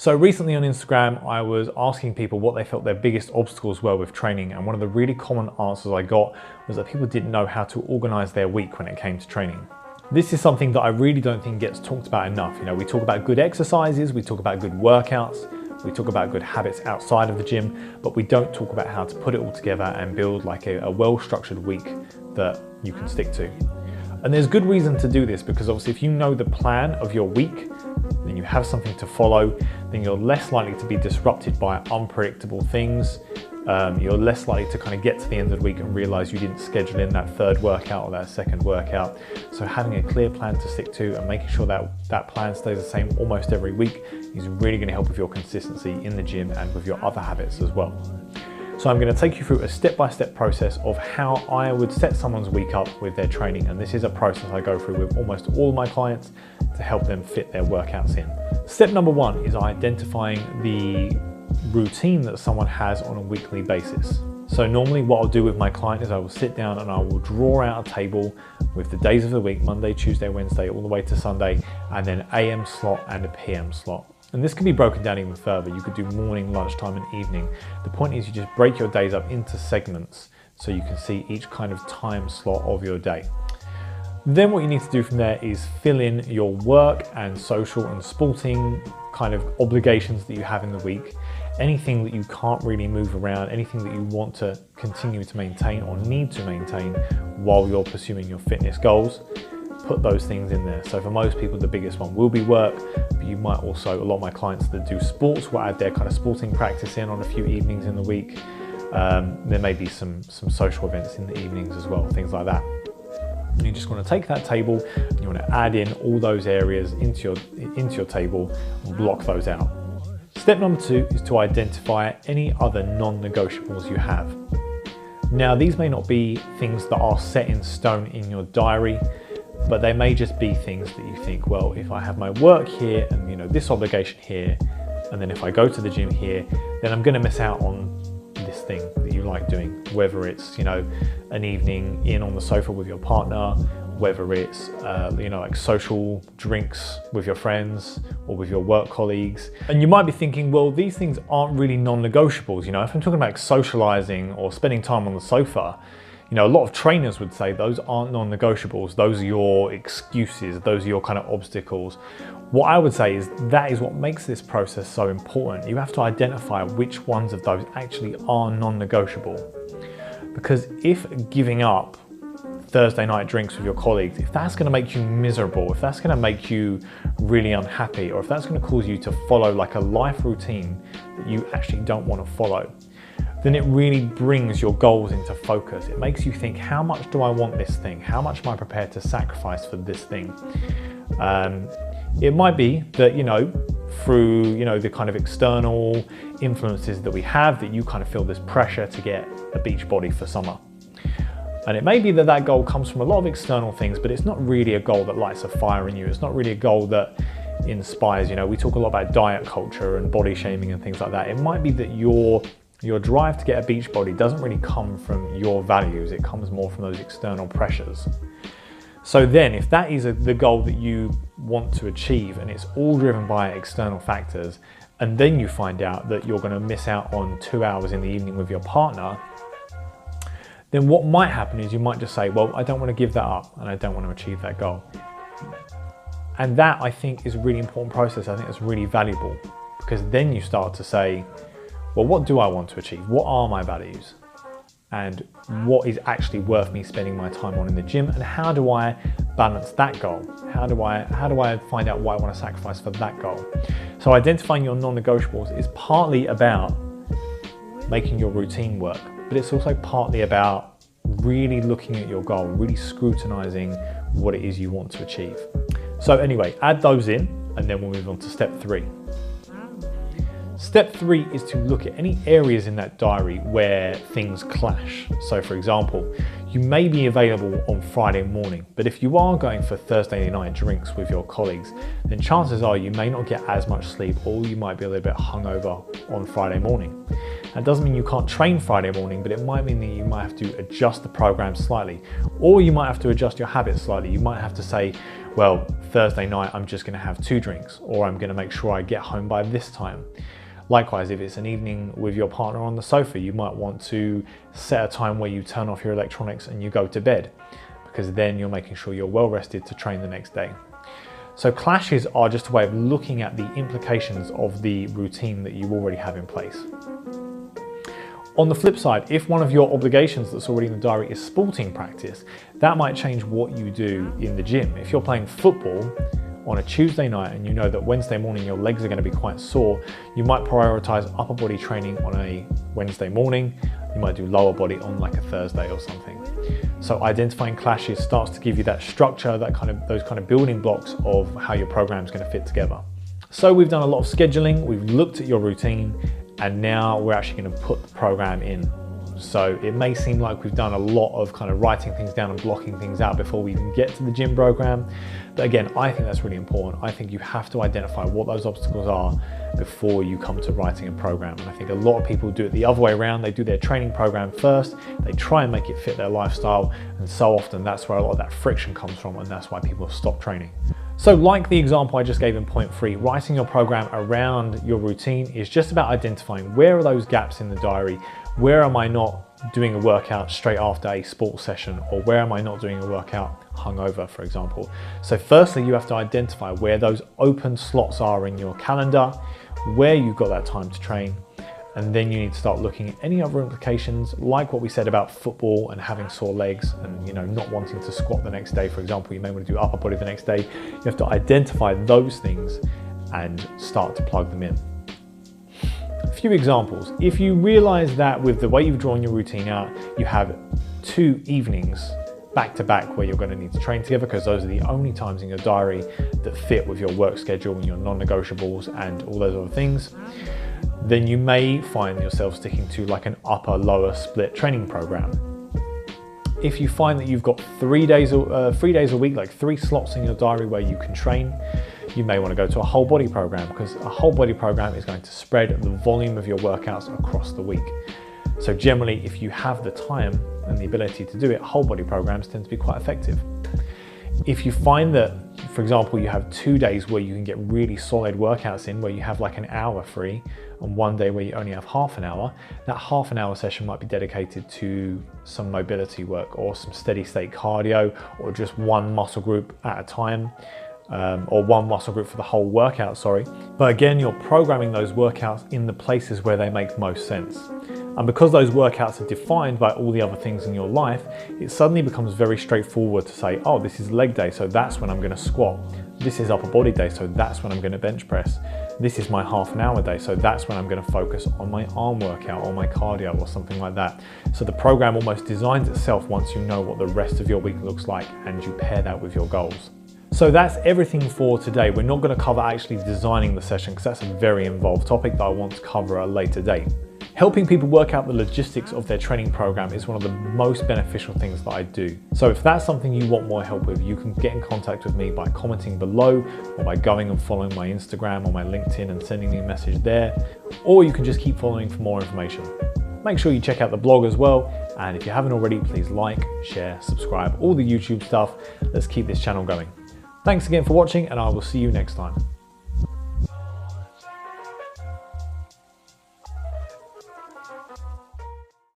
So recently on Instagram, I was asking people what they felt their biggest obstacles were with training. And one of the really common answers I got was that people didn't know how to organize their week when it came to training. This is something that I really don't think gets talked about enough. You know, we talk about good exercises, we talk about good workouts, we talk about good habits outside of the gym, but we don't talk about how to put it all together and build like a well-structured week that you can stick to. And there's good reason to do this, because obviously if you know the plan of your week, then you have something to follow, then you're less likely to be disrupted by unpredictable things. You're less likely to kind of get to the end of the week and realize you didn't schedule in that third workout or that second workout. So having a clear plan to stick to and making sure that that plan stays the same almost every week is really going to help with your consistency in the gym and with your other habits as well. So I'm going to take you through a step-by-step process of how I would set someone's week up with their training. And this is a process I go through with almost all of my clients to help them fit their workouts in. Step number one is identifying the routine that someone has on a weekly basis. So normally what I'll do with my client is I will sit down and I will draw out a table with the days of the week, Monday, Tuesday, Wednesday, all the way to Sunday, and then AM slot and a PM slot. And this can be broken down even further. You could do morning, lunchtime, and evening. The point is you just break your days up into segments so you can see each kind of time slot of your day. Then what you need to do from there is fill in your work and social and sporting kind of obligations that you have in the week. Anything that you can't really move around, anything that you want to continue to maintain or need to maintain while you're pursuing your fitness goals, put those things in there. So for most people, the biggest one will be work, but you might also, a lot of my clients that do sports will add their kind of sporting practice in on a few evenings in the week. There may be some social events in the evenings as well, things like that. And you just want to take that table and you want to add in all those areas into your table and block those out. Step number two is to identify any other non-negotiables you have. Now, these may not be things that are set in stone in your diary, but they may just be things that you think, well, if I have my work here and this obligation here, and then if I go to the gym here, then I'm going to miss out on this thing that you like doing, whether it's an evening in on the sofa with your partner, whether it's like social drinks with your friends or with your work colleagues. And you might be thinking, well, these things aren't really non-negotiables. If I'm talking about socializing or spending time on the sofa, a lot of trainers would say those aren't non-negotiables. Those are your excuses. Those are your kind of obstacles. What I would say is that is what makes this process so important. You have to identify which ones of those actually are non-negotiable. Because if giving up Thursday night drinks with your colleagues, if that's going to make you miserable, if that's going to make you really unhappy, or if that's going to cause you to follow like a life routine that you actually don't want to follow, then it really brings your goals into focus. It makes you think, how much do I want this thing? How much am I prepared to sacrifice for this thing? It might be that, through, the kind of external influences that we have, that you kind of feel this pressure to get a beach body for summer. And it may be that that goal comes from a lot of external things, but it's not really a goal that lights a fire in you. It's not really a goal that inspires. We talk a lot about diet culture and body shaming and things like that. It might be that your drive to get a beach body doesn't really come from your values. It comes more from those external pressures. So then if that is the goal that you want to achieve and it's all driven by external factors, and then you find out that you're going to miss out on 2 hours in the evening with your partner, then what might happen is you might just say, well, I don't want to give that up and I don't want to achieve that goal. And that, I think, is a really important process. I think it's really valuable, because then you start to say, well, what do I want to achieve? What are my values? And what is actually worth me spending my time on in the gym? And how do I balance that goal? How do I find out what I want to sacrifice for that goal? So identifying your non-negotiables is partly about making your routine work, but it's also partly about really looking at your goal, really scrutinizing what it is you want to achieve. So anyway, add those in, and then we'll move on to step three. Step three is to look at any areas in that diary where things clash. So for example, you may be available on Friday morning, but if you are going for Thursday night drinks with your colleagues, then chances are you may not get as much sleep, or you might be a little bit hungover on Friday morning. That doesn't mean you can't train Friday morning, but it might mean that you might have to adjust the program slightly, or you might have to adjust your habits slightly. You might have to say, well, Thursday night, I'm just gonna have 2 drinks, or I'm gonna make sure I get home by this time. Likewise, if it's an evening with your partner on the sofa, you might want to set a time where you turn off your electronics and you go to bed, because then you're making sure you're well rested to train the next day. So clashes are just a way of looking at the implications of the routine that you already have in place. On the flip side, if one of your obligations that's already in the diary is sporting practice, that might change what you do in the gym. If you're playing football on a Tuesday night and you know that Wednesday morning your legs are going to be quite sore, you might prioritize upper body training on a Wednesday morning. You might do lower body on like a Thursday or something. So identifying clashes starts to give you that structure, those kind of building blocks of how your program is going to fit together. So we've done a lot of scheduling, we've looked at your routine, and now we're actually going to put the program in. So it may seem like we've done a lot of kind of writing things down and blocking things out before we even get to the gym program. But again, I think that's really important. I think you have to identify what those obstacles are before you come to writing a program. And I think a lot of people do it the other way around. They do their training program first, they try and make it fit their lifestyle. And so often that's where a lot of that friction comes from, and that's why people stop training. So like the example I just gave in point 3, writing your program around your routine is just about identifying where are those gaps in the diary, where am I not doing a workout straight after a sports session, or where am I not doing a workout hungover, for example. So firstly, you have to identify where those open slots are in your calendar, where you've got that time to train, and then you need to start looking at any other implications, like what we said about football and having sore legs and not wanting to squat the next day, for example. You may want to do upper body the next day. You have to identify those things and start to plug them in. A few examples. If you realize that with the way you've drawn your routine out, you have 2 evenings back to back where you're going to need to train together, because those are the only times in your diary that fit with your work schedule and your non-negotiables and all those other things, then you may find yourself sticking to like an upper-lower split training program. If you find that you've got 3 days a week, like 3 slots in your diary where you can train, you may want to go to a whole body program, because a whole body program is going to spread the volume of your workouts across the week. So generally, if you have the time and the ability to do it, whole body programs tend to be quite effective. If you find that, for example, you have 2 days where you can get really solid workouts in, where you have like an hour free, and 1 day where you only have half an hour, that half an hour session might be dedicated to some mobility work or some steady state cardio, or just one muscle group at a time, or one muscle group for the whole workout, sorry. But again, you're programming those workouts in the places where they make most sense. And because those workouts are defined by all the other things in your life, it suddenly becomes very straightforward to say, oh, this is leg day, so that's when I'm going to squat. This is upper body day, so that's when I'm going to bench press. This is my half an hour day, so that's when I'm going to focus on my arm workout or my cardio or something like that. So the program almost designs itself once you know what the rest of your week looks like and you pair that with your goals. So that's everything for today. We're not going to cover actually designing the session, because that's a very involved topic that I want to cover at a later date. Helping people work out the logistics of their training program is one of the most beneficial things that I do. So if that's something you want more help with, you can get in contact with me by commenting below, or by going and following my Instagram or my LinkedIn and sending me a message there, or you can just keep following for more information. Make sure you check out the blog as well, and if you haven't already, please like, share, subscribe, all the YouTube stuff. Let's keep this channel going. Thanks again for watching, and I will see you next time.